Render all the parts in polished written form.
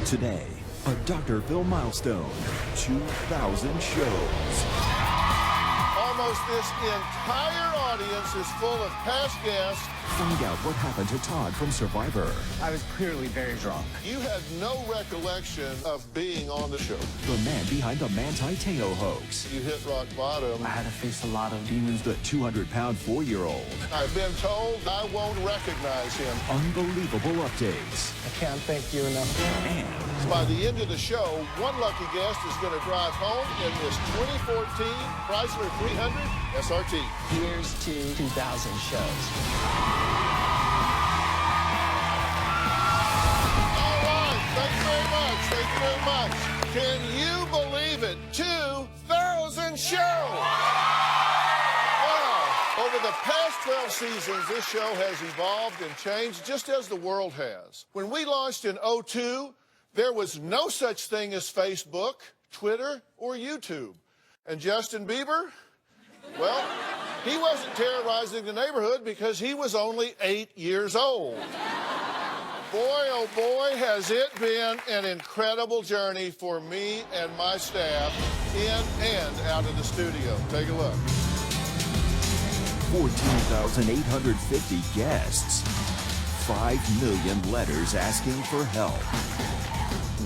Today, a Dr. Phil milestone, 2,000 shows. Almost this entire audience is full of past guests. Find out what happened to Todd from Survivor. I was clearly very drunk. You had no recollection of being on the show. The man behind the Manti Te'o hoax. You hit rock bottom. I had to face a lot of demons. The 200-pound 4-year-old. I've been told I won't recognize him. Unbelievable updates. I can't thank you enough. And By the end of the show, one lucky guest is going to drive home in this 2014 Chrysler 300 SRT. Here's to 2,000 shows. All right, thank you very much. Thank you very much. Can you believe it? 2,000 shows! Wow. Over the past 12 seasons, this show has evolved and changed just as the world has. When we launched in 2002, there was no such thing as Facebook, Twitter, or YouTube. And Justin Bieber, well, he wasn't terrorizing the neighborhood because he was only 8 years old. Boy, oh boy, has it been an incredible journey for me and my staff in and out of the studio. Take a look. 14,850 guests. 5 million letters asking for help.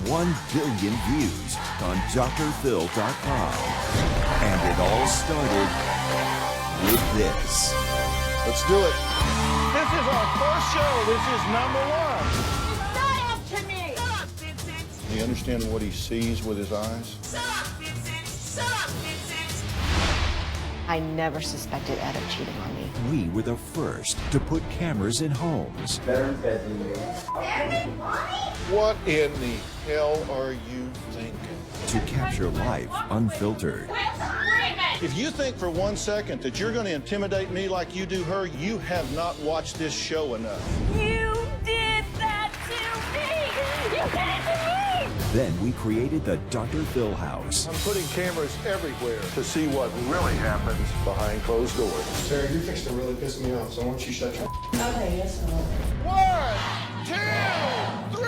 1 billion views on drphil.com. And it all started with this. Let's do it. This is our first show. This is number 1. Not after me! Shut up, Vincent! Do you understand what he sees with his eyes? Shut up, Vincent! Shut up, Vincent! I never suspected Ed of cheating on me. We were the first to put cameras in homes. What in the hell are you thinking? To capture life unfiltered. If you think for 1 second that you're going to intimidate me like you do her, you have not watched this show enough. You did that to me! You did it to me! Then we created the Dr. Phil House. I'm putting cameras everywhere to see what really happens behind closed doors. Sarah, you're fixing to really piss me off, so why don't you shut your... Okay, yes, I will. 1, 2, 3!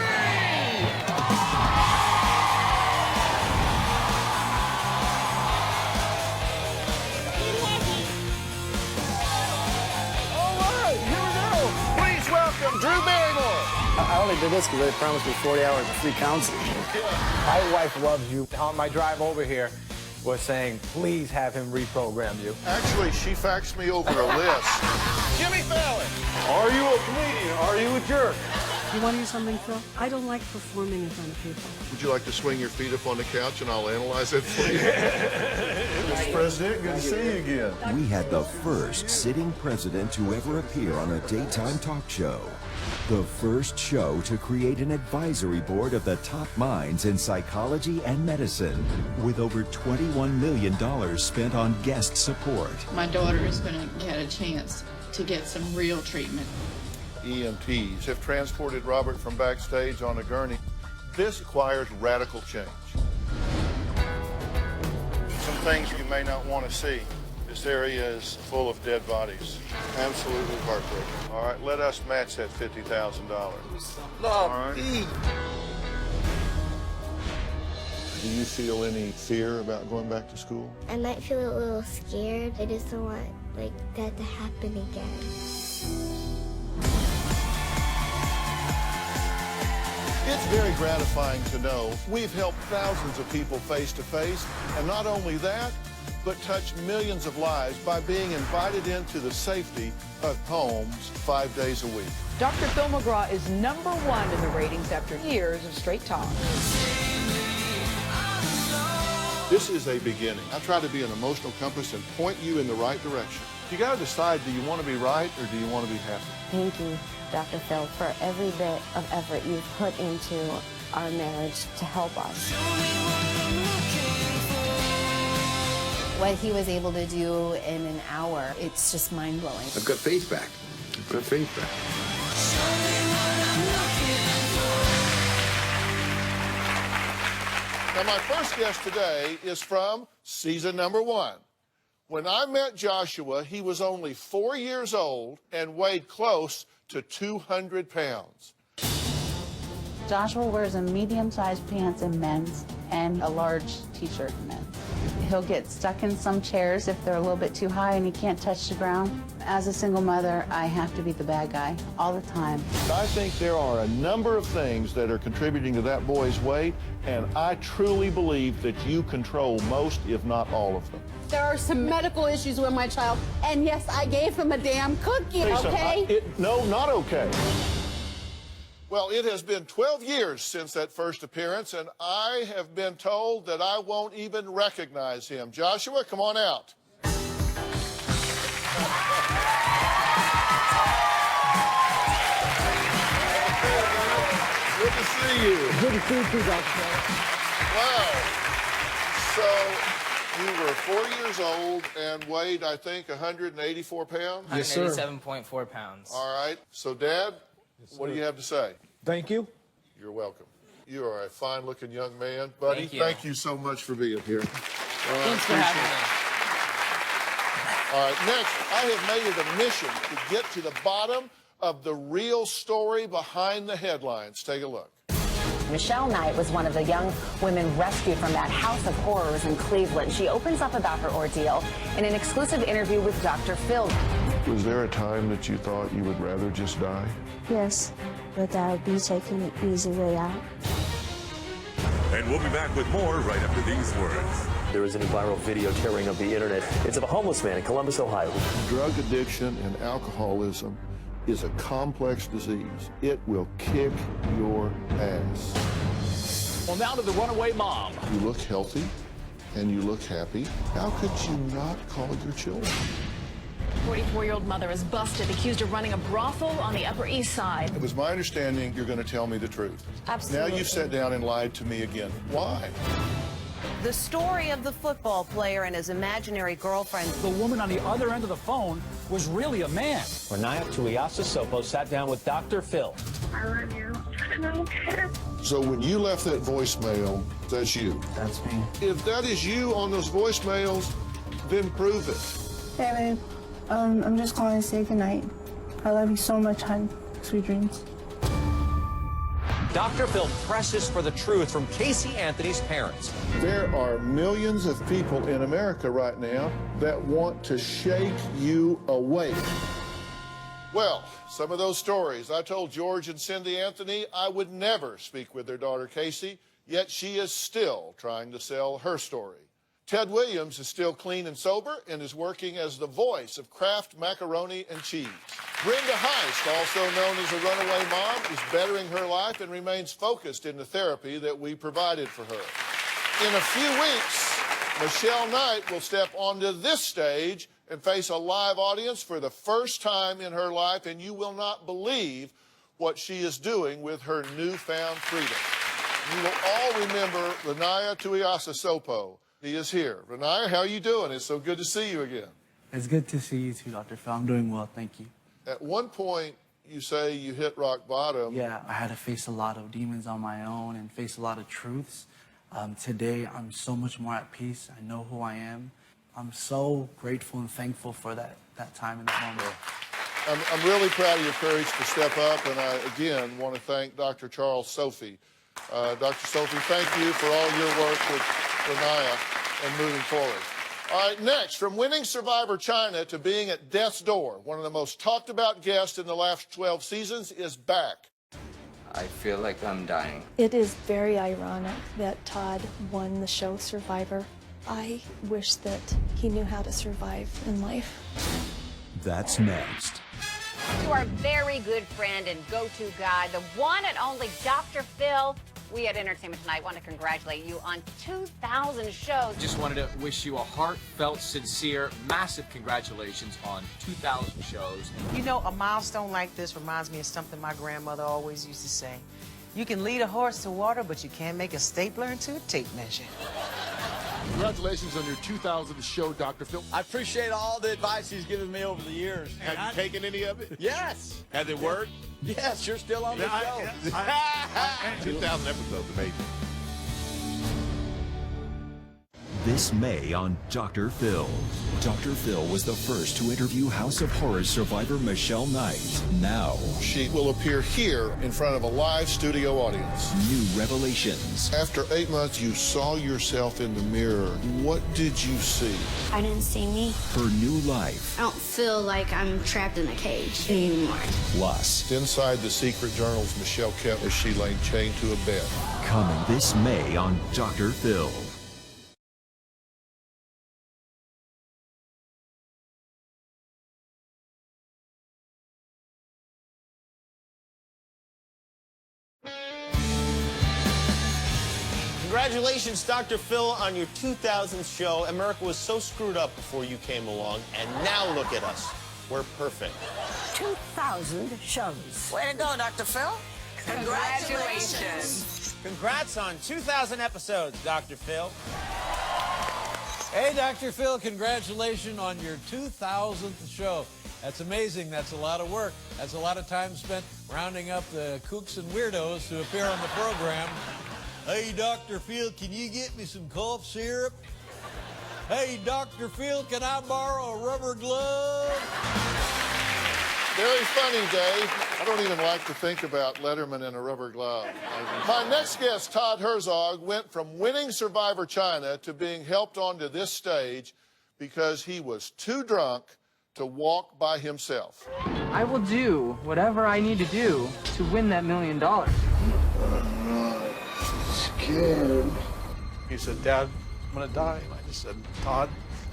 All right, here we go. Please welcome Drew Barrymore. I only did this because they promised me 40 hours of free counseling. My wife loves you. On my drive over here, was saying, please have him reprogram you. Actually, she faxed me over a list. Jimmy Fallon. Are you a comedian? Are you a jerk? You want to hear something, Phil? I don't like performing in front of people. Would you like to swing your feet up on the couch and I'll analyze it for you? Mr. President, good to see you again. We had the first sitting president to ever appear on a daytime talk show. The first show to create an advisory board of the top minds in psychology and medicine, with over $21 million spent on guest support. My daughter is going to get a chance to get some real treatment. EMTs have transported Robert from backstage on a gurney. This requires radical change. Some things you may not want to see. This area is full of dead bodies. Absolutely heartbreaking. All right, let us match that $50,000. All right. Do you feel any fear about going back to school? I might feel a little scared. I just don't want that to happen again. It's very gratifying to know we've helped thousands of people face to face, and not only that, but touched millions of lives by being invited into the safety of homes 5 days a week. Dr. Phil McGraw is number 1 in the ratings after years of straight talk. This is a beginning. I try to be an emotional compass and point you in the right direction. You got to decide, do you want to be right or do you want to be happy? Thank you, Dr. Phil, for every bit of effort you've put into our marriage to help us. What he was able to do in an hour, it's just mind-blowing. I've got faith back. I've got faith back. Now, my first guest today is from season number 1. When I met Joshua, he was only 4 years old and weighed close to 200 pounds. Joshua wears a medium-sized pants in men's and a large t-shirt in men's. He'll get stuck in some chairs if they're a little bit too high and he can't touch the ground. As a single mother, I have to be the bad guy all the time. I think there are a number of things that are contributing to that boy's weight, and I truly believe that you control most, if not all of them. There are some medical issues with my child, and yes, I gave him a damn cookie, okay? No, not okay. Well, it has been 12 years since that first appearance, and I have been told that I won't even recognize him. Joshua, come on out. Good to see you. Good to see you too, Dr. Wow. So you were 4 years old and weighed, I think, 184 pounds? Yes, sir. 187.4 pounds. All right. So, Dad, what do you have to say? Thank you. You're welcome. You are a fine-looking young man, buddy. Thank you. So much for being here. Thanks for having me. All right, next, I have made it a mission to get to the bottom of the real story behind the headlines. Take a look. Michelle Knight was one of the young women rescued from that house of horrors in Cleveland. She opens up about her ordeal in an exclusive interview with Dr. Phil. Was there a time that you thought you would rather just die? Yes, but I'll be taking the easy way out. And we'll be back with more right after these words. There is a new viral video tearing up the internet. It's of a homeless man in Columbus, Ohio. Drug addiction and alcoholism is a complex disease. It will kick your ass. Well, now to the runaway mom. You look healthy and you look happy. How could you not call your children? 44-year-old mother is busted, accused of running a brothel on the Upper East Side. It was my understanding you're going to tell me the truth. Absolutely. Now you've sat down and lied to me again. Why? The story of the football player and his imaginary girlfriend. The woman on the other end of the phone was really a man. Renaya Tuiasosopo sat down with Dr. Phil. I love you. I don't care. So when you left that voicemail, that's you. That's me. If that is you on those voicemails, then prove it. Hey, babe. I'm just calling to say goodnight. I love you so much, hon. Sweet dreams. Dr. Phil presses for the truth from Casey Anthony's parents. There are millions of people in America right now that want to shake you awake. Well, some of those stories. I told George and Cindy Anthony I would never speak with their daughter Casey, yet she is still trying to sell her story. Ted Williams is still clean and sober and is working as the voice of Kraft macaroni and cheese. Brenda Heist, also known as a runaway mom, is bettering her life and remains focused in the therapy that we provided for her. In a few weeks, Michelle Knight will step onto this stage and face a live audience for the first time in her life, and you will not believe what she is doing with her newfound freedom. You will all remember Renaya Tuiasosopo. He is here. Renaya, how are you doing? It's so good to see you again. It's good to see you too, Dr. Phil. I'm doing well, thank you. At one point, you say you hit rock bottom. Yeah, I had to face a lot of demons on my own and face a lot of truths. Today, I'm so much more at peace. I know who I am. I'm so grateful and thankful for that time and that moment. I'm really proud of your courage to step up, and I, again, want to thank Dr. Charles Sophie. Dr. Sophie, thank you for all your work with Renaya and moving forward. All right, next, from winning Survivor China to being at death's door, one of the most talked about guests in the last 12 seasons is back. I feel like I'm dying. It is very ironic that Todd won the show Survivor. I wish that he knew how to survive in life. That's next. To our very good friend and go-to guy, the one and only Dr. Phil. We at Entertainment Tonight want to congratulate you on 2,000 shows. Just wanted to wish you a heartfelt, sincere, massive congratulations on 2,000 shows. You know, a milestone like this reminds me of something my grandmother always used to say. You can lead a horse to water, but you can't make a stapler into a tape measure. Congratulations on your 2000th show, Dr. Phil. I appreciate all the advice he's given me over the years. Have you taken any of it? Yes. Has it worked? Yes, you're still on the show. 2,000 episodes, amazing. this May on Dr. Phil. Dr. Phil was the first to interview House of Horrors survivor Michelle Knight. Now, She will appear here in front of a live studio audience. new revelations. After 8 months, you saw yourself in the mirror. What did you see? I didn't see me. Her new life. I don't feel like I'm trapped in a cage anymore. Plus, Inside the secret journals Michelle kept as she lay chained to a bed. coming this May on Dr. Phil. Congratulations, Dr. Phil, on your 2000th show. America was so screwed up before you came along, and now look at us. We're perfect. 2,000 shows. Way to go, Dr. Phil. Congratulations. Congrats on 2,000 episodes, Dr. Phil. Hey, Dr. Phil, congratulations on your 2000th show. That's amazing. That's a lot of work. That's a lot of time spent rounding up the kooks and weirdos to appear on the program. Hey, Dr. Phil, can you get me some cough syrup? Hey, Dr. Phil, can I borrow a rubber glove? Very funny, Dave. I don't even like to think about Letterman in a rubber glove. My next guest, Todd Herzog, went from winning Survivor China to being helped onto this stage because he was too drunk to walk by himself. I will do whatever I need to do to win that $1 million. Scared. He said, Dad, I'm gonna die. And I just said, Todd,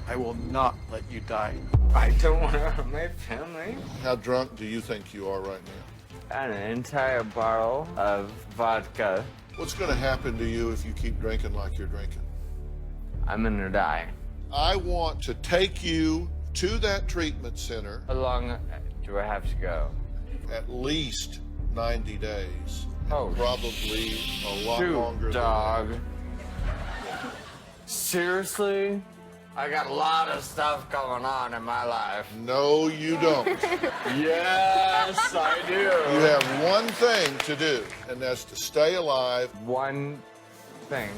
I will not let you die. I don't want to hurt my family. How drunk do you think you are right now? An entire bottle of vodka. What's going to happen to you if you keep drinking like you're drinking? I'm gonna die. I want to take you to that treatment center. How long do I have to go? At least 90 days. Oh, probably a lot shoot, longer dog. than that. Seriously? I got a lot of stuff going on in my life. No, you don't. Yes, I do. You have one thing to do, and that's to stay alive. One thing.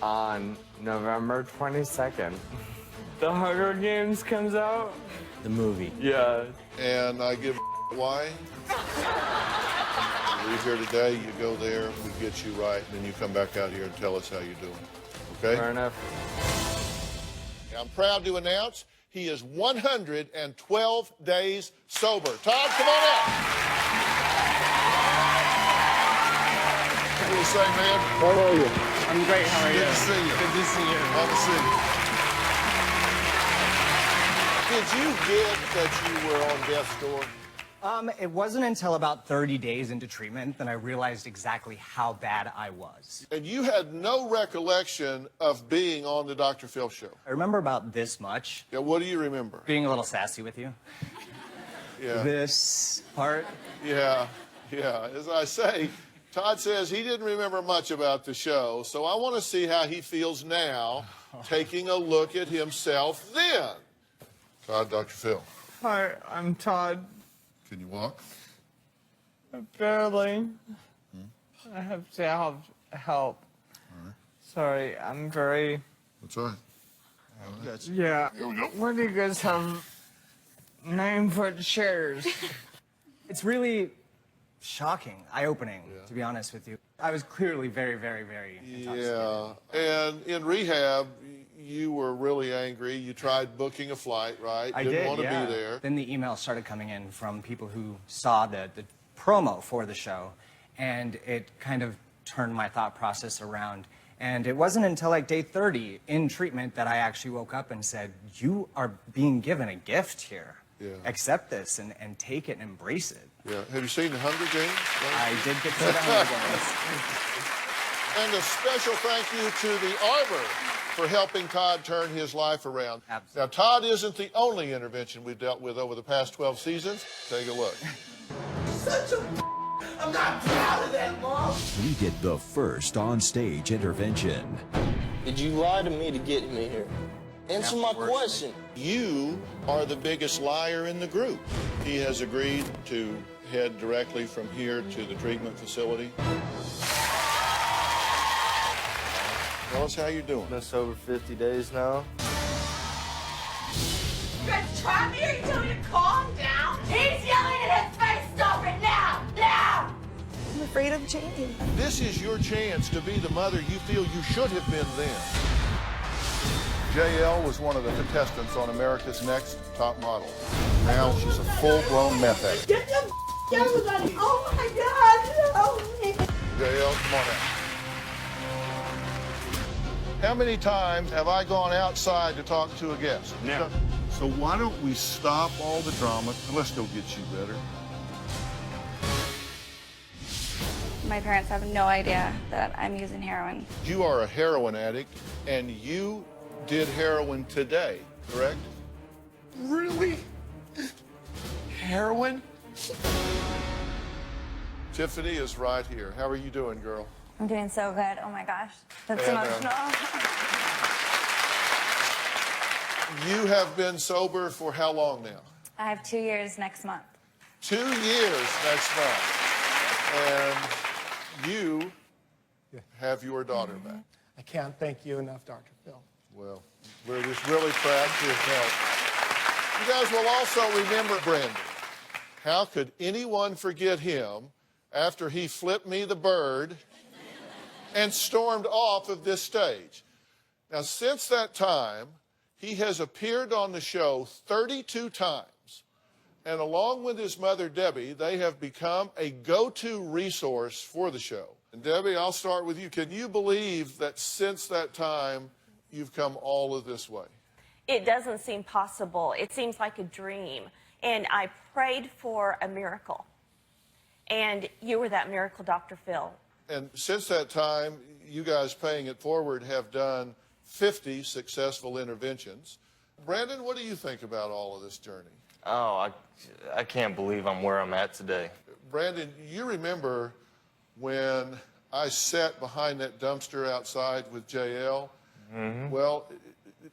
On November 22nd, The Hunger Games comes out. The movie. Yeah. And I give why. You leave here today, you go there, we get you right, and then you come back out here and tell us how you're doing. Okay? Fair enough. I'm proud to announce he is 112 days sober. Todd, come on out. What do you say, man? How are you? I'm great. How are you? Good to see you. Good to see you. Glad to see you. Did you get that you were on death's door? It wasn't until about 30 days into treatment that I realized exactly how bad I was. And you had no recollection of being on the Dr. Phil show? I remember about this much. Yeah, what do you remember? Being a little sassy with you. Yeah. This part. Yeah, yeah. As I say, Todd says he didn't remember much about the show, so I want to see how he feels now, taking a look at himself then. Todd, Dr. Phil. Hi, I'm Todd. Can you walk? Barely. I have to have help. All right. Sorry, I'm very... That's all right. Yeah. Here we go. Where do you guys have 9-foot chairs? It's really shocking, eye-opening, to be honest with you. I was clearly very, very, very intoxicated. Yeah, and in rehab, you were really angry. You tried booking a flight, right? I Didn't did, want to yeah. be there. Then the emails started coming in from people who saw the promo for the show, and it kind of turned my thought process around. And it wasn't until like day 30 in treatment that I actually woke up and said, you are being given a gift here. Yeah. Accept this and take it and embrace it. Yeah. Have you seen the Hunger Games? I did get to the Hunger Games. And a special thank you to the Arbor for helping Todd turn his life around. Absolutely. Now, Todd isn't the only intervention we've dealt with over the past 12 seasons. Take a look. I'm not proud of that, Mom. We did the first on-stage intervention. Did you lie to me to get me here? Answer my question. You are the biggest liar in the group. He has agreed to head directly from here to the treatment facility. Well, Tell us how you're doing. Been sober 50 days now. You guys try me? Are you telling me to calm down? He's yelling in his face, stop it now! Now! I'm afraid of changing. This is your chance to be the mother you feel you should have been then. JL was one of the contestants on America's Next Top Model. Now she's a full-blown meth addict. Get the everybody! Oh my God! Oh, JL, come on out. How many times have I gone outside to talk to a guest? Never. So why don't we stop all the drama and let's go get you better. My parents have no idea that I'm using heroin. You are a heroin addict, and you did heroin today, correct? Really? Heroin? Tiffany is right here. How are you doing, girl? I'm doing so good. Oh my gosh. That's And, emotional. You have been sober for how long now? I have 2 years next month. 2 years next month. And you have your daughter back. I can't thank you enough, Dr. Phil. Well, we're just really proud to help. You guys will also remember Brandon. How could anyone forget him after he flipped me the bird and stormed off of this stage? Now, since that time, he has appeared on the show 32 times. And along with his mother, Debbie, they have become a go-to resource for the show. And Debbie, I'll start with you. Can you believe that since that time, you've come all of this way? It doesn't seem possible. It seems like a dream. And I prayed for a miracle. And you were that miracle, Dr. Phil. And since that time, you guys paying it forward have done 50 successful interventions. Brandon, what do you think about all of this journey? Oh, I can't believe I'm where I'm at today. Brandon, you remember when I sat behind that dumpster outside with JL? Mm-hmm. Well,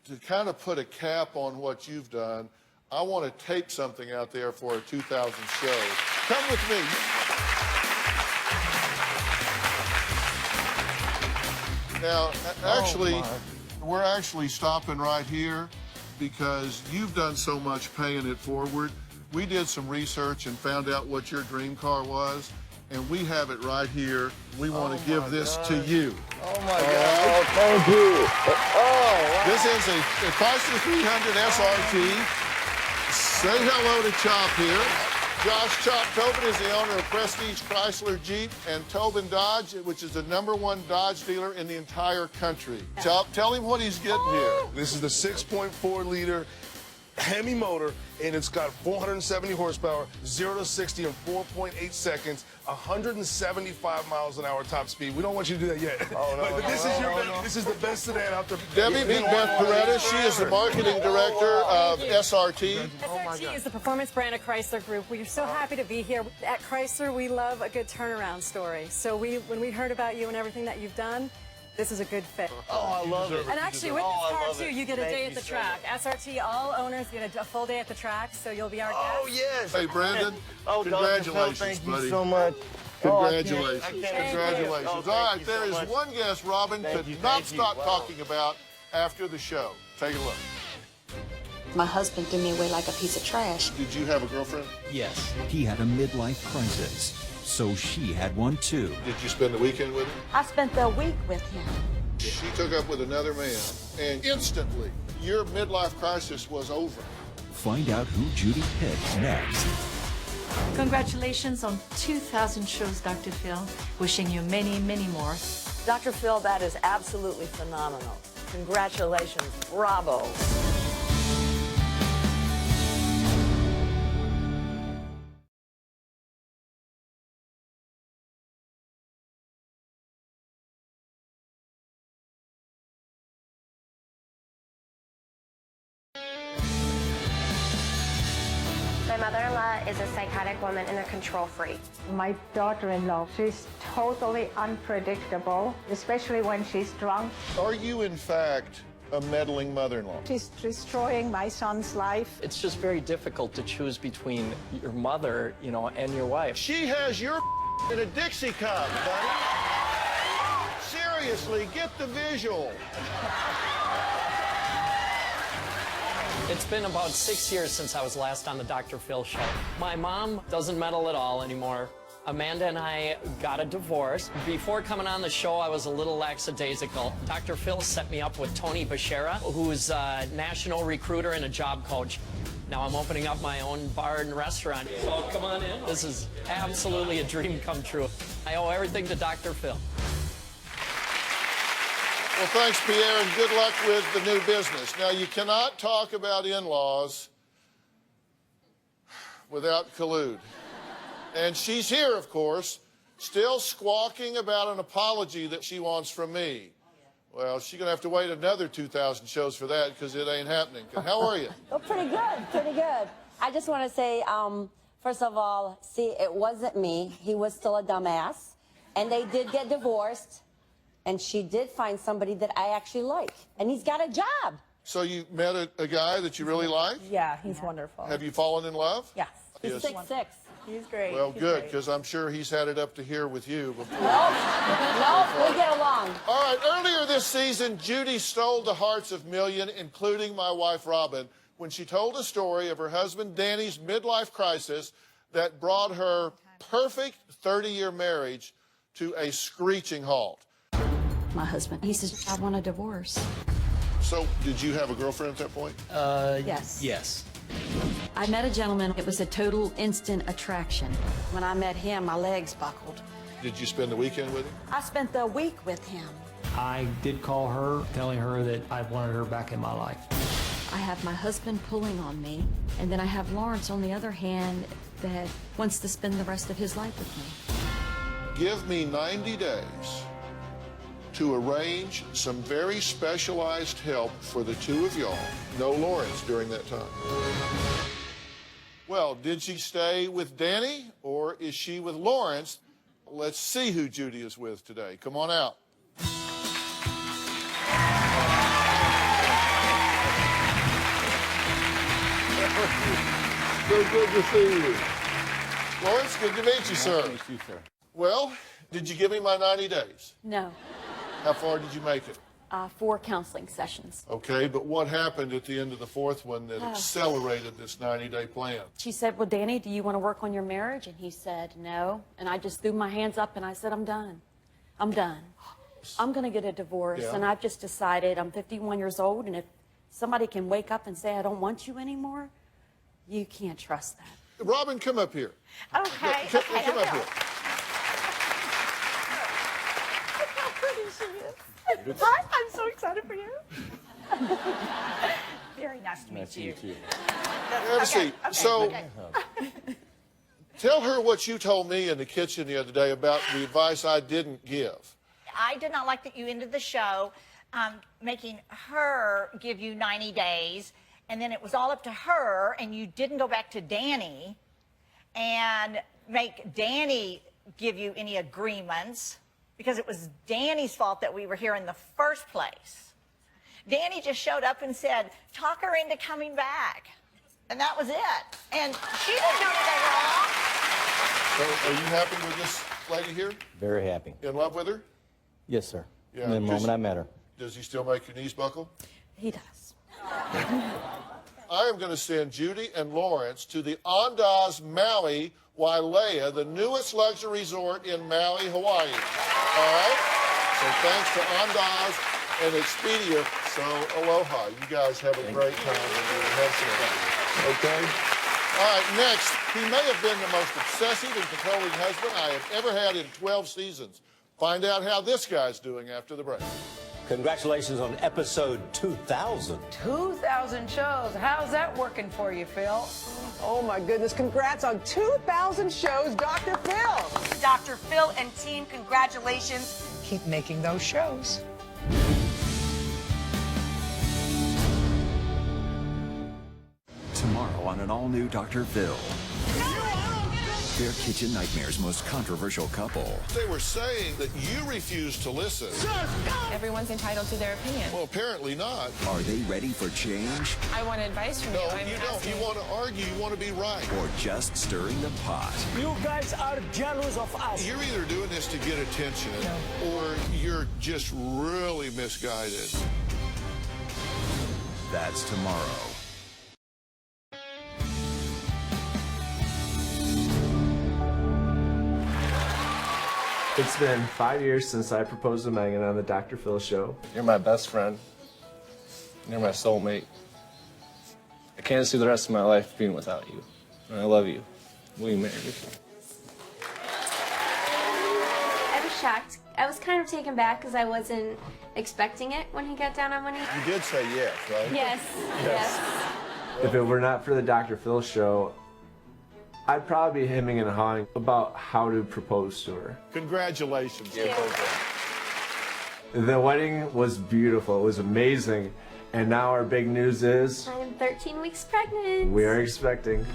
to kind of put a cap on what you've done, I want to tape something out there for a 2000 show. Come with me. Now, actually, we're actually stopping right here because you've done so much paying it forward. We did some research and found out what your dream car was, and we have it right here. We want to give this to you. Oh, my God. Thank you. Oh, wow. This is a Chrysler 300 SRT. Say hello to Chop here. Josh Chop Tobin is the owner of Prestige Chrysler Jeep and Tobin Dodge, which is the #1 Dodge dealer in the entire country. Chop, tell him what he's getting here. This is the 6.4-liter Hemi motor, and it's got 470 horsepower, 0 to 60 in 4.8 seconds, 175 miles an hour top speed. We don't want you to do that yet. Oh, no, but this is the best sedan out there. Debbie, meet Beth Peretta. She is the marketing director of SRT. SRT is the performance brand of Chrysler Group. We're so happy to be here. At Chrysler, we love a good turnaround story. So when we heard about you and everything that you've done, this is a good fit. Oh, I love it. And actually, with this car, too, you get a day at the track. SRT, all owners get a full day at the track, so you'll be our guest. Oh, yes. Hey, Brandon, oh, congratulations, thank buddy. you so much. Congratulations. I can't Congratulations. Oh, All right, you there so is much. one guest Robin could not stop talking about after the show. Take a look. My husband threw me away like a piece of trash. Did you have a girlfriend? Yes. He had a midlife crisis, so she had one too. Did you spend the weekend with him? I spent the week with him. She took up with another man, and instantly, your midlife crisis was over. Find out who Judy picked next. Congratulations on 2,000 shows, Dr. Phil. Wishing you many, many more. Dr. Phil, that is absolutely phenomenal. Congratulations. Bravo. My mother-in-law is a psychotic woman and a control freak. My daughter-in-law, she's totally unpredictable, especially when she's drunk. Are you, in fact, a meddling mother-in-law? She's destroying my son's life. It's just very difficult to choose between your mother, and your wife. She has your in a Dixie cup, buddy. seriously, get the visual. It's been about 6 years since I was last on the Dr. Phil show. My mom doesn't meddle at all anymore. Amanda and I got a divorce. Before coming on the show, I was a little lackadaisical. Dr. Phil set me up with Tony Bashara, who's a national recruiter and a job coach. Now I'm opening up my own bar and restaurant. So come on in. This is absolutely a dream come true. I owe everything to Dr. Phil. Well, thanks, Pierre, and good luck with the new business. Now, you cannot talk about in-laws without Khulud. And she's here, of course, still squawking about an apology that she wants from me. Well, she's going to have to wait another 2,000 shows for that because it ain't happening. How are you? Oh, pretty good, pretty good. I just want to say, first of all, see, it wasn't me. He was still a dumbass. And they did get divorced. And she did find somebody that I actually like. And he's got a job. So you met a guy that you really like? Yeah, he's wonderful. Have you fallen in love? Yes. He's Yes. 6'6". He's great. Well, good, because I'm sure he's had it up to here with you before. No, we get along. All right, earlier this season, Judy stole the hearts of millions, including my wife, Robin, when she told a story of her husband, Danny's midlife crisis that brought her perfect 30-year marriage to a screeching halt. My husband, he says, I want a divorce. So, did you have a girlfriend at that point? Yes. Yes. I met a gentleman. It was a total instant attraction. When I met him, my legs buckled. Did you spend the weekend with him? I spent the week with him. I did call her, telling her that I wanted her back in my life. I have my husband pulling on me, and then I have Lawrence, on the other hand, that wants to spend the rest of his life with me. Give me 90 days to arrange some very specialized help for the two of y'all. No Lawrence during that time. Well, did she stay with Danny or is she with Lawrence? Let's see who Judy is with today. Come on out. So good to see you. Lawrence, good to meet you, sir. Nice to meet you, sir. Well, did you give me my 90 days? No. How far did you make it? 4 counseling sessions. Okay, but what happened at the end of the fourth one that accelerated this 90-day plan? She said, well, Danny, do you want to work on your marriage? And he said, no. And I just threw my hands up and I said, I'm done. I'm done. I'm going to get a divorce. Yeah. And I've just decided I'm 51 years old. And if somebody can wake up and say, I don't want you anymore, you can't trust that. Robin, come up here. Okay. Come up here. Hi, I'm so excited for you. Very nice to meet you. Have a seat. So, tell her what you told me in the kitchen the other day about the advice I didn't give. I did not like that you ended the show making her give you 90 days, and then it was all up to her, and you didn't go back to Danny and make Danny give you any agreements, because it was Danny's fault that we were here in the first place. Danny just showed up and said, talk her into coming back. And that was it. And she didn't do anything wrong. So, are you happy with this lady here? Very happy. In love with her? Yes, sir. Yeah, From the moment I met her. Does he still make your knees buckle? He does. I am going to send Judy and Lawrence to the Andaz Maui Wailea, the newest luxury resort in Maui, Hawaii. All right? So thanks to Andaz and Expedia. So aloha. You guys have a great time. Okay? All right, next. He may have been the most obsessive and controlling husband I have ever had in 12 seasons. Find out how this guy's doing after the break. Congratulations on episode 2000. 2,000 shows. How's that working for you, Phil? Oh, my goodness. Congrats on 2,000 shows, Dr. Phil. Dr. Phil and team, congratulations. Keep making those shows. Tomorrow on an all-new Dr. Phil. Their kitchen nightmare's most controversial couple. They were saying that you refused to listen. Everyone's entitled to their opinion. Well, apparently not. Are they ready for change? I want advice from you. No, you don't. You want to argue. You want to be right. Or just stirring the pot? You guys are jealous of us. You're either doing this to get attention or you're you're just really misguided. That's tomorrow. It's been 5 years since I proposed to Megan on the Dr. Phil show. You're my best friend. You're my soulmate. I can't see the rest of my life being without you. And I love you. Will you marry me? I was shocked. I was kind of taken back because I wasn't expecting it when he got down on one knee. You did say yes, right? Yes, yes. If it were not for the Dr. Phil show, I'd probably be hemming and hawing about how to propose to her. Congratulations. Yeah. The wedding was beautiful. It was amazing. And now our big news is I'm 13 weeks pregnant. we are expecting.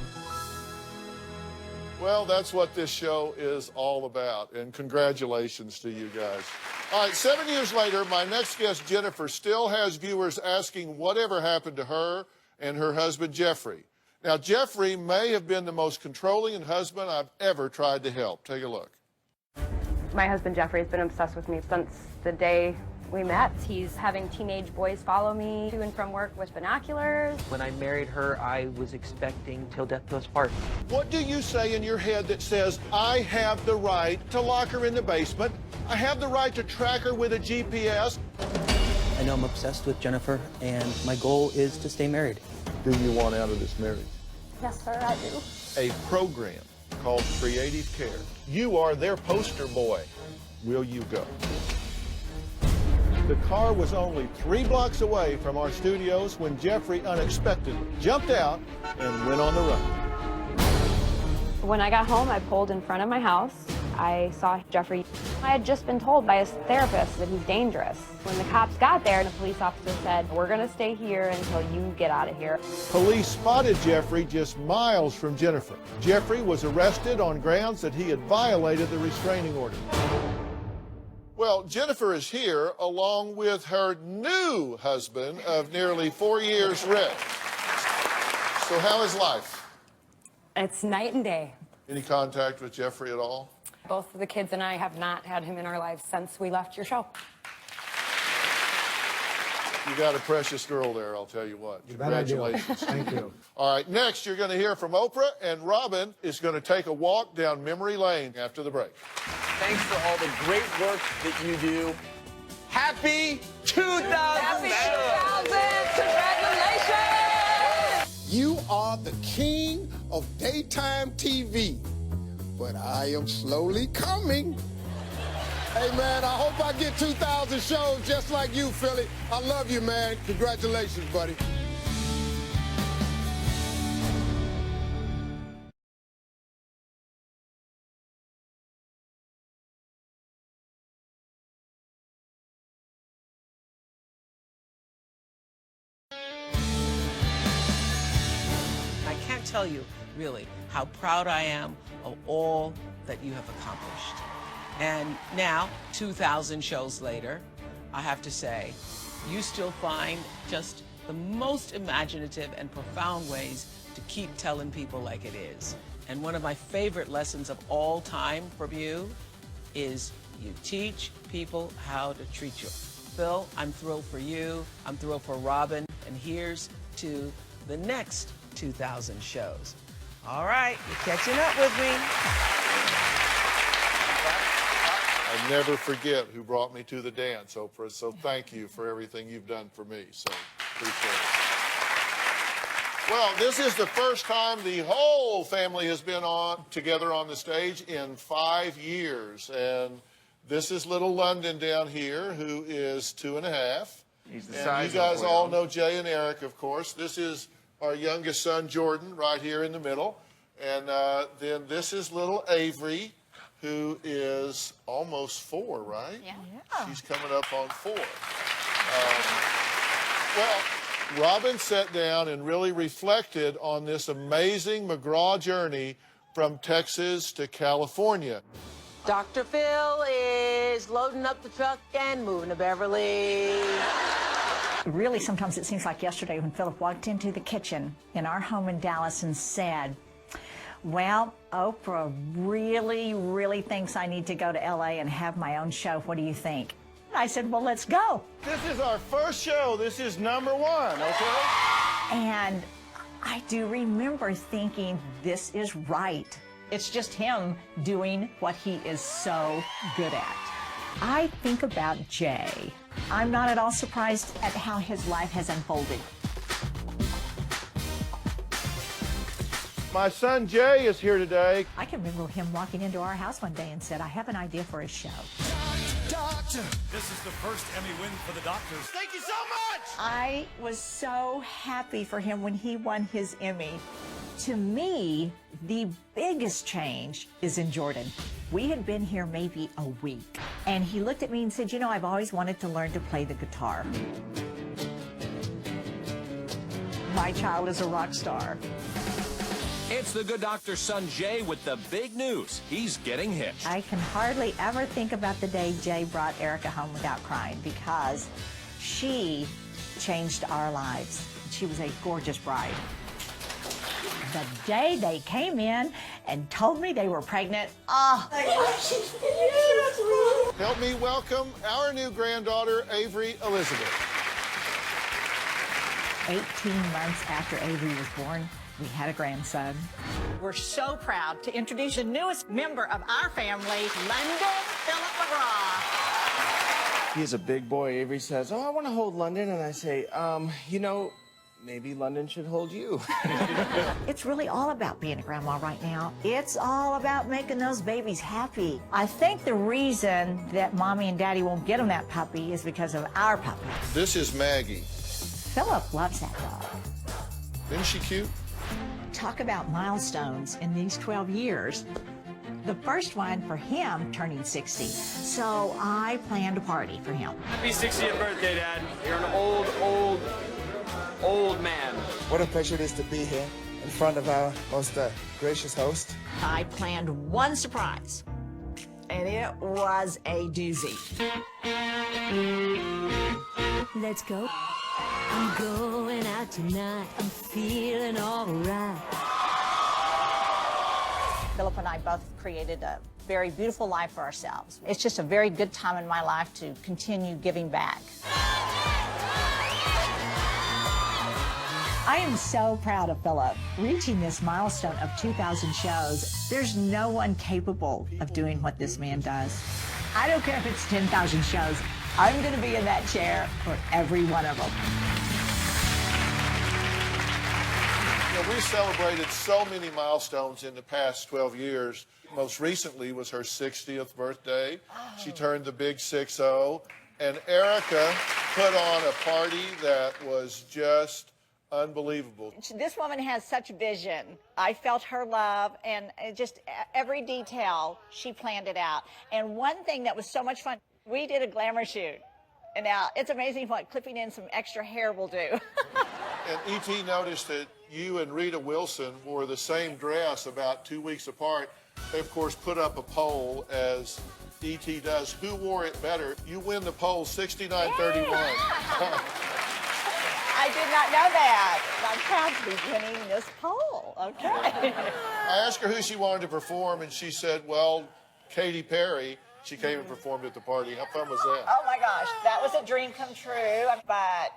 Well, that's what this show is all about, and congratulations to you guys. All right, 7 years later, my next guest, Jennifer, still has viewers asking whatever happened to her and her husband, Jeffrey. Now, Jeffrey may have been the most controlling husband I've ever tried to help. Take a look. My husband, Jeffrey, has been obsessed with me since the day we met. He's having teenage boys follow me to and from work with binoculars. When I married her, I was expecting till death do us part. What do you say in your head that says, I have the right to lock her in the basement, I have the right to track her with a GPS? I know I'm obsessed with Jennifer, and my goal is to stay married. Do you want out of this marriage? Yes, sir, I do. A program called Creative Care. You are their poster boy. Will you go? The car was only 3 blocks away from our studios when Jeffrey unexpectedly jumped out and went on the run. When I got home, I pulled in front of my house. I saw Jeffrey. I had just been told by his therapist that he's dangerous. When the cops got there, the police officer said, we're going to stay here until you get out of here. Police spotted Jeffrey just miles from Jennifer. Jeffrey was arrested on grounds that he had violated the restraining order. Well, Jennifer is here along with her new husband of nearly 4 years, Rick. So how is life? It's night and day. Any contact with Jeffrey at all? Both of the kids and I have not had him in our lives since we left your show. You got a precious girl there, I'll tell you what. Congratulations. Thank you. All right, next you're going to hear from Oprah, and Robin is going to take a walk down memory lane after the break. Thanks for all the great work that you do. Happy 2000! Happy 2000! Congratulations! You are the king of daytime TV, but I am slowly coming. Hey, man, I hope I get 2,000 shows just like you, Philly. I love you, man. Congratulations, buddy. I can't tell you, really, how proud I am of all that you have accomplished. And now, 2,000 shows later, I have to say, you still find just the most imaginative and profound ways to keep telling people like it is. And one of my favorite lessons of all time from you is you teach people how to treat you. Phil, I'm thrilled for you. I'm thrilled for Robin. And here's to the next 2,000 shows. All right, you're catching up with me. I never forget who brought me to the dance, Oprah, so thank you for everything you've done for me, so appreciate it. Well, this is the first time the whole family has been together on the stage in 5 years, and this is little London down here, who is 2.5. He's the and size you guys of all know Jay and Eric, of course. This is our youngest son, Jordan, right here in the middle. And then this is little Avery, who is almost 4, right? Yeah. She's coming up on 4. Well, Robin sat down and really reflected on this amazing McGraw journey from Texas to California. Dr. Phil is loading up the truck and moving to Beverly. Really, sometimes it seems like yesterday when Philip walked into the kitchen in our home in Dallas and said, well, Oprah really, really thinks I need to go to LA and have my own show. What do you think? I said, well, let's go. This is our first show. This is number 1, okay? And I do remember thinking, this is right. It's just him doing what he is so good at. I think about Jay. I'm not at all surprised at how his life has unfolded. My son Jay is here today. I can remember him walking into our house one day and said, I have an idea for a show. Doctor. This is the first Emmy win for the Doctors. Thank you so much! I was so happy for him when he won his Emmy. To me, the biggest change is in Jordan. We had been here maybe a week, and he looked at me and said, you know, I've always wanted to learn to play the guitar. My child is a rock star. It's the Good Doctor's son, Jay, with the big news. He's getting hitched. I can hardly ever think about the day Jay brought Erica home without crying, because she changed our lives. She was a gorgeous bride. The day they came in and told me they were pregnant, oh. Help me welcome our new granddaughter, Avery Elizabeth. 18 months after Avery was born, we had a grandson. We're so proud to introduce the newest member of our family, London Philip McGraw. He's a big boy. Avery says, oh, I want to hold London. And I say, you know, maybe London should hold you. It's really all about being a grandma right now. It's all about making those babies happy. I think the reason that Mommy and Daddy won't get them that puppy is because of our puppy. This is Maggie. Philip loves that dog. Isn't she cute? Talk about milestones in these 12 years. The first one for him turning 60. So I planned a party for him. Happy 60th birthday, Dad. You're an old man. What a pleasure it is to be here in front of our most gracious host. I planned one surprise, and it was a doozy. Let's go. I'm going out tonight. I'm feeling all right. Philip and I both created a very beautiful life for ourselves. It's just a very good time in my life to continue giving back. I am so proud of Philip reaching this milestone of 2,000 shows. There's no one capable of doing what this man does. I don't care if it's 10,000 shows. I'm going to be in that chair for every one of them. You know, we celebrated so many milestones in the past 12 years. Most recently was her 60th birthday. She turned the big 6-0. And Erica put on a party that was just unbelievable. This woman has such vision. I felt her love, and just every detail, she planned it out. And one thing that was so much fun, we did a glamour shoot. And now it's amazing what clipping in some extra hair will do. And E.T. noticed that you and Rita Wilson wore the same dress about 2 weeks apart. They, of course, put up a poll, as E.T. does. Who wore it better? You win the poll 69-31. I did not know that. I'm proud to be winning this poll. Okay. I asked her who she wanted to perform, and she said, well, Katy Perry. She came and performed at the party. How fun was that? Oh, my gosh. That was a dream come true. But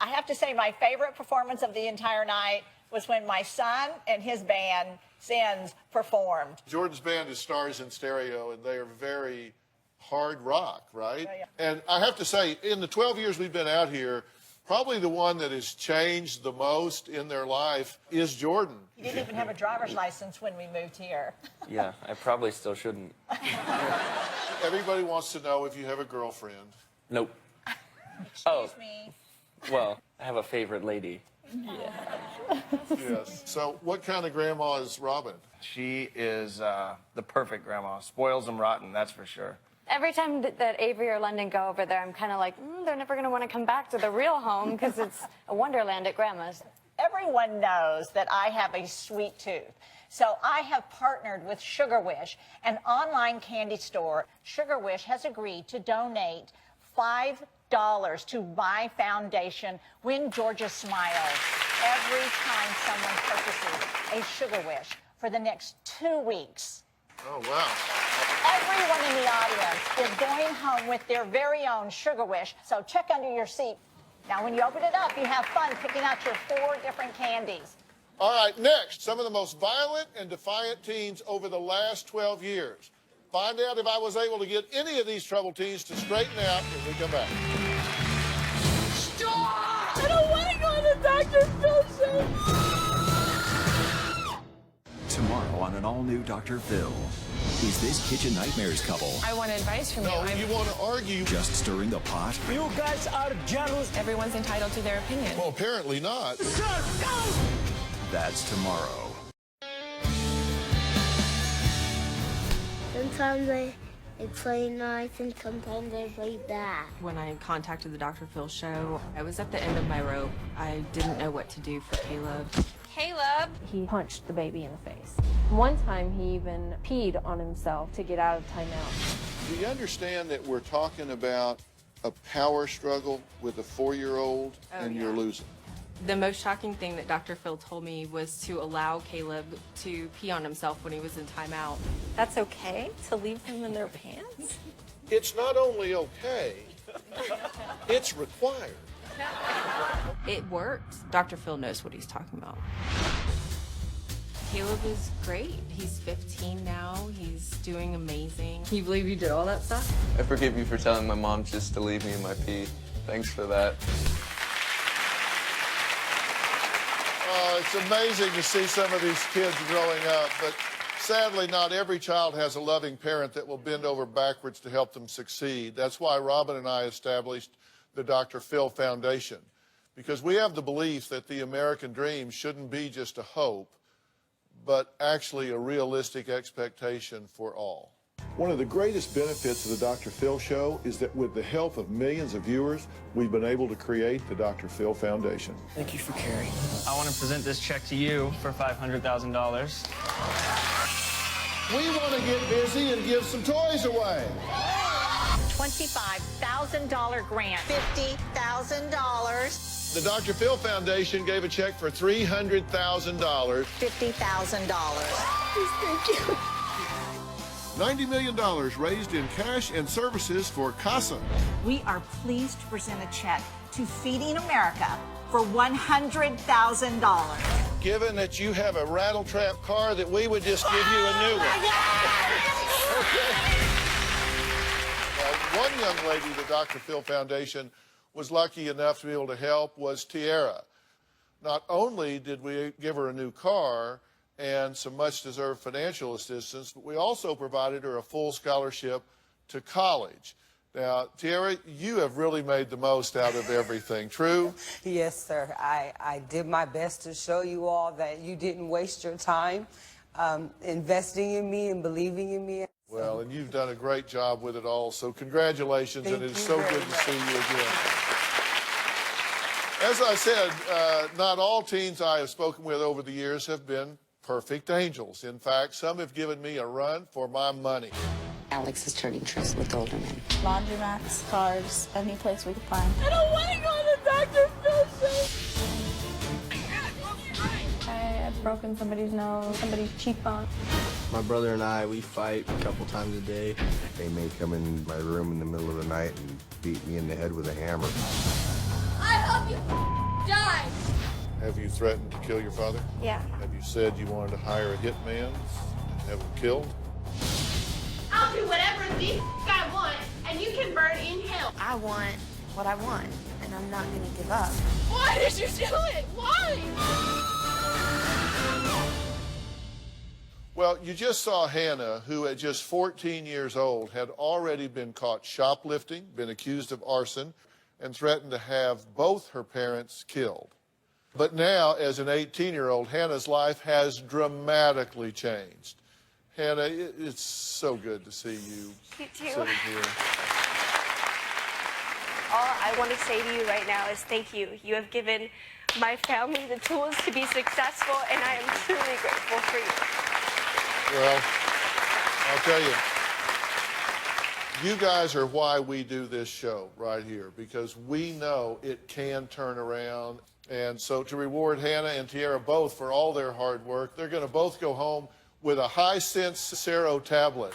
I have to say my favorite performance of the entire night was when my son and his band, Sins, performed. Jordan's band is Stars in Stereo, and they are very hard rock, right? Oh, yeah. And I have to say, in the 12 years we've been out here, probably the one that has changed the most in their life is Jordan. He didn't even have a driver's license when we moved here. Yeah, I probably still shouldn't. Everybody wants to know if you have a girlfriend. Nope. Excuse me. Well, I have a favorite lady. Yes. So what kind of grandma is Robin? She is the perfect grandma. Spoils them rotten, that's for sure. Every time that Avery or London go over there, I'm kind of like, they're never going to want to come back to the real home because it's a wonderland at Grandma's. Everyone knows that I have a sweet tooth. So I have partnered with Sugar Wish, an online candy store. Sugar Wish has agreed to donate $5 to my foundation when Georgia smiles every time someone purchases a Sugar Wish for the next 2 weeks. Oh, wow. Everyone in the audience is going home with their very own Sugar Wish, so check under your seat. Now, when you open it up, you have fun picking out your 4 different candies. All right, next, some of the most violent and defiant teens over the last 12 years. Find out if I was able to get any of these troubled teens to straighten out when we come back. Stop! I don't want to go on the Dr. Phil show. Tomorrow on an all-new Dr. Phil. Is this Kitchen Nightmares couple I want advice from you. No, you want to argue. just stirring the pot? You guys are jealous. Everyone's entitled to their opinion. Well, apparently not. That's tomorrow. Sometimes I play nice and sometimes I play bad. When I contacted the Dr. Phil show, I was at the end of my rope. I didn't know what to do for Caleb. Caleb! He punched the baby in the face. One time he even peed on himself to get out of timeout. Do you understand that we're talking about a power struggle with a 4-year-old and you're losing? The most shocking thing that Dr. Phil told me was to allow Caleb to pee on himself when he was in timeout. That's okay to leave them in their pants? It's not only okay, it's required. It worked. Dr. Phil knows what he's talking about. Caleb is great. He's 15 now. He's doing amazing. Can you believe you did all that stuff? I forgive you for telling my mom just to leave me in my pee. Thanks for that. It's amazing to see some of these kids growing up, but sadly, not every child has a loving parent that will bend over backwards to help them succeed. That's why Robin and I established the Dr. Phil Foundation, because we have the belief that the American dream shouldn't be just a hope, but actually a realistic expectation for all. One of the greatest benefits of the Dr. Phil Show is that with the help of millions of viewers, we've been able to create the Dr. Phil Foundation. Thank you for caring. I want to present this check to you for $500,000. We want to get busy and give some toys away. $25,000 grant. $50,000. The Dr. Phil Foundation gave a check for $300,000. $50,000. Thank you. $90 million raised in cash and services for CASA. We are pleased to present a check to Feeding America for $100,000. Given that you have a rattle-trap car, that we would just give you a new one. One young lady the Dr. Phil Foundation was lucky enough to be able to help was Tiara. Not only did we give her a new car and some much-deserved financial assistance, but we also provided her a full scholarship to college. Now, Tiara, you have really made the most out of everything, true? Yes, sir. I did my best to show you all that you didn't waste your time investing in me and believing in me. Well, and you've done a great job with it all, so congratulations, and it's so good to see you again. As I said, not all teens I have spoken with over the years have been perfect angels. In fact, some have given me a run for my money. Alex is turning tricks with older men. Laundromats, cars, any place we could find. I don't want to go on the Dr. Phil show. I had broken somebody's nose, somebody's cheekbone. My brother and I, we fight a couple times a day. They may come in my room in the middle of the night and beat me in the head with a hammer. I hope you die! Have you threatened to kill your father? Yeah. Have you said you wanted to hire a hitman and have him killed? I'll do whatever the I want, and you can burn in hell. I want what I want, and I'm not gonna give up. Why did you do it? Why? Well, you just saw Hannah, who at just 14 years old had already been caught shoplifting, been accused of arson, and threatened to have both her parents killed. But now, as an 18-year-old, Hannah's life has dramatically changed. Hannah, it's so good to see you sitting here. All I want to say to you right now is thank you. You have given my family the tools to be successful, and I am truly grateful for you. Well, I'll tell you, you guys are why we do this show right here, because we know it can turn around. And so to reward Hannah and Tiara both for all their hard work, they're going to both go home with a Hisense Cero tablet.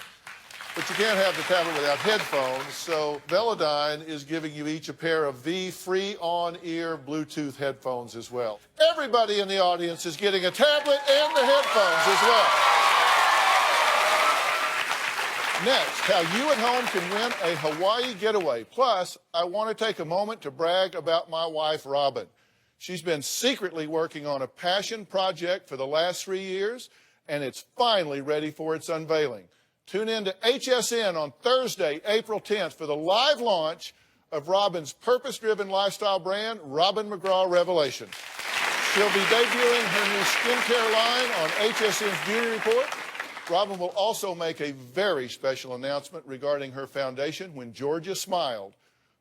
But you can't have the tablet without headphones, so Velodyne is giving you each a pair of V free on-ear Bluetooth headphones as well. Everybody in the audience is getting a tablet and the headphones as well. Next, how you at home can win a Hawaii getaway. Plus, I want to take a moment to brag about my wife, Robin. She's been secretly working on a passion project for the last 3 years, and it's finally ready for its unveiling. Tune in to HSN on Thursday, April 10th for the live launch of Robin's purpose-driven lifestyle brand, Robin McGraw Revelation. She'll be debuting her new skincare line on HSN's Beauty Report. Robin will also make a very special announcement regarding her foundation, When Georgia Smiled.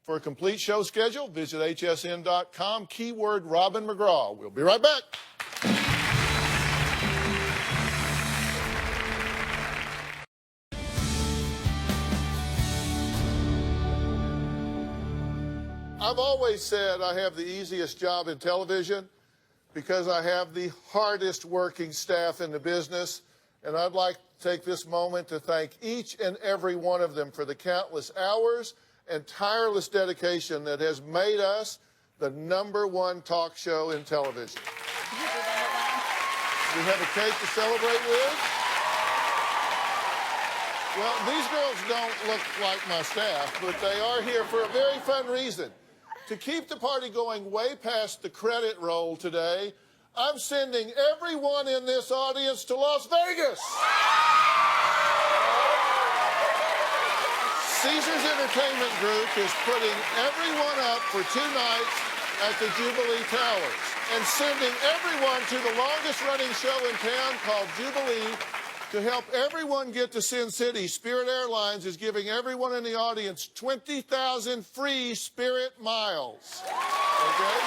For a complete show schedule, visit hsn.com, keyword Robin McGraw. We'll be right back. I've always said I have the easiest job in television because I have the hardest working staff in the business, and I'd like to take this moment to thank each and every one of them for the countless hours and tireless dedication that has made us the #1 talk show in television. We have a cake to celebrate with. Well, these girls don't look like my staff, but they are here for a very fun reason. To keep the party going way past the credit roll today, I'm sending everyone in this audience to Las Vegas. Caesars Entertainment Group is putting everyone up for 2 nights at the Jubilee Towers and sending everyone to the longest running show in town called Jubilee. To help everyone get to Sin City, Spirit Airlines is giving everyone in the audience 20,000 free Spirit miles. Okay?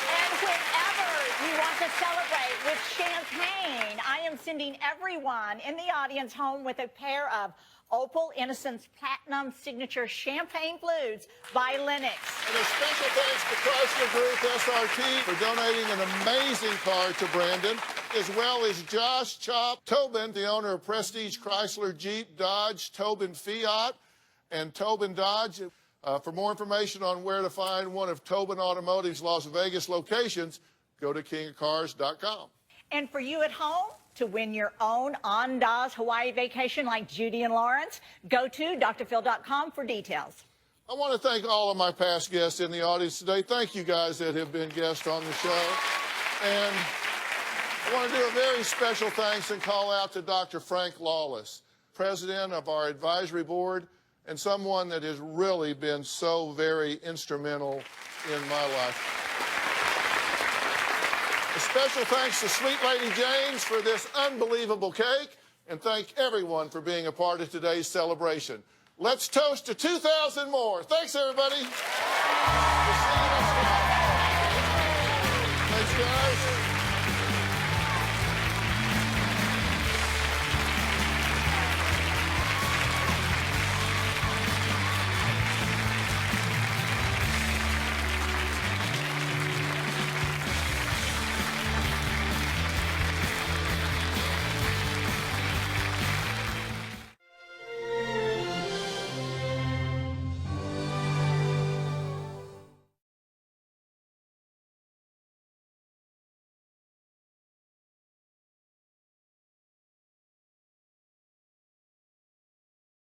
And whenever you want to celebrate with champagne, I am sending everyone in the audience home with a pair of Opal Innocence Platinum Signature Champagne Flutes by Lennox. And a special thanks to Chrysler Group SRT for donating an amazing car to Brandon, as well as Josh Chop Tobin, the owner of Prestige Chrysler, Jeep, Dodge, Tobin Fiat, and Tobin Dodge. For more information on where to find one of Tobin Automotive's Las Vegas locations, go to kingofcars.com. And for you at home, to win your own Andaz Hawaii vacation like Judy and Lawrence, go to drphil.com for details. I want to thank all of my past guests in the audience today. Thank you guys that have been guests on the show. And I want to do a very special thanks and call out to Dr. Frank Lawless, president of our advisory board, and someone that has really been so very instrumental in my life. A special thanks to Sweet Lady James for this unbelievable cake, and thank everyone for being a part of today's celebration. Let's toast to 2,000 more. Thanks, everybody. We'll see you next time. Thanks, guys.